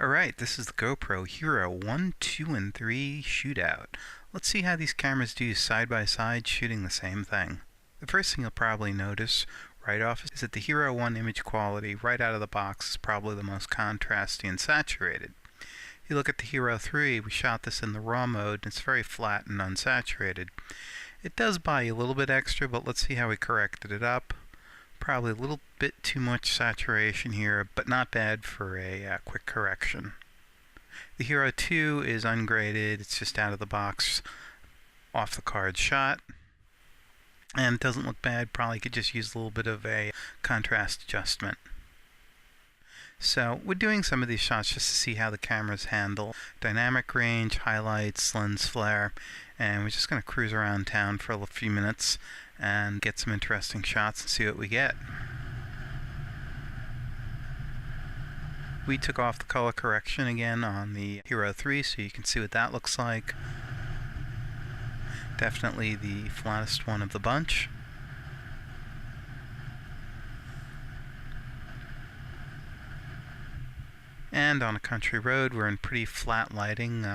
Alright, this is the GoPro Hero 1, 2, and 3 shootout. Let's see how these cameras do side by side shooting the same thing. The first thing you'll probably notice right off is that the Hero 1 image quality right out of the box is probably the most contrasty and saturated. If you look at the Hero 3, we shot this in the RAW mode and it's very flat and unsaturated. It does buy you a little bit extra, but let's see how we corrected it up. Probably a little bit too much saturation here, but not bad for a quick correction. The Hero 2 is ungraded, it's just out of the box, off the card shot, and it doesn't look bad. Probably could just use a little bit of a contrast adjustment. So we're doing some of these shots just to see how the cameras handle dynamic range, highlights, lens flare, and we're just going to cruise around town for a few minutes and get some interesting shots and see what we get. We took off the color correction again on the Hero 3 so you can see what that looks like. Definitely the flattest one of the bunch. And on a country road, we're in pretty flat lighting.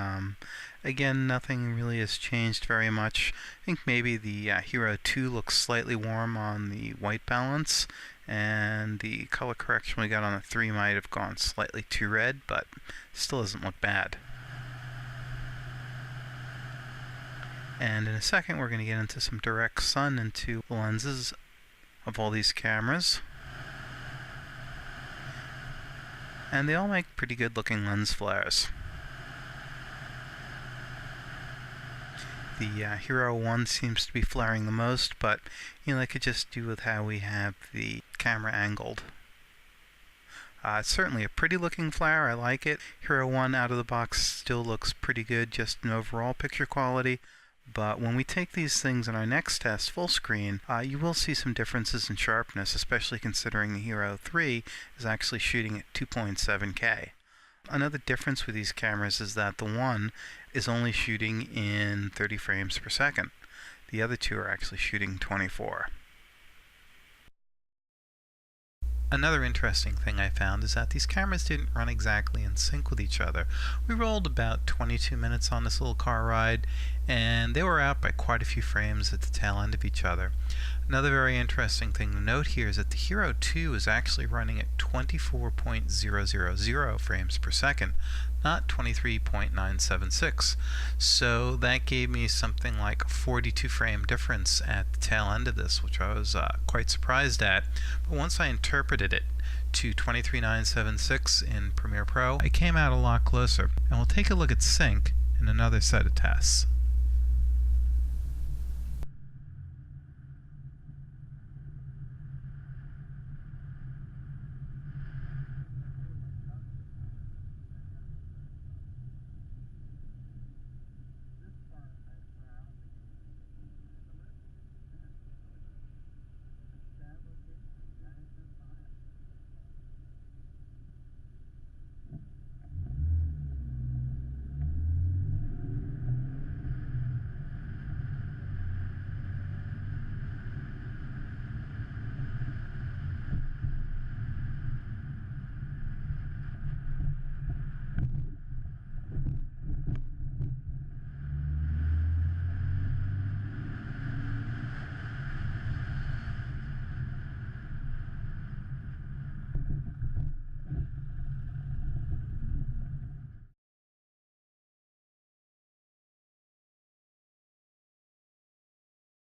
Again, nothing really has changed very much. I think maybe the Hero 2 looks slightly warm on the white balance, and the color correction we got on the 3 might have gone slightly too red, but still doesn't look bad. And in a second, we're going to get into some direct sun into the lenses of all these cameras. And they all make pretty good looking lens flares. The Hero 1 seems to be flaring the most, but that could just do with how we have the camera angled. It's certainly a pretty looking flare, I like it. Hero 1 out of the box still looks pretty good just in overall picture quality. But when we take these things in our next test full screen, you will see some differences in sharpness, especially considering the Hero 3 is actually shooting at 2.7K. Another difference with these cameras is that the one is only shooting in 30 frames per second. The other two are actually shooting 24. Another interesting thing I found is that these cameras didn't run exactly in sync with each other. We rolled about 22 minutes on this little car ride, and they were out by quite a few frames at the tail end of each other. Another very interesting thing to note here is that the Hero 2 is actually running at 24.000 frames per second, not 23.976. So that gave me something like a 42 frame difference at the tail end of this, which I was quite surprised at. But once I interpreted it to 23.976 in Premiere Pro, I came out a lot closer. And we'll take a look at sync in another set of tests.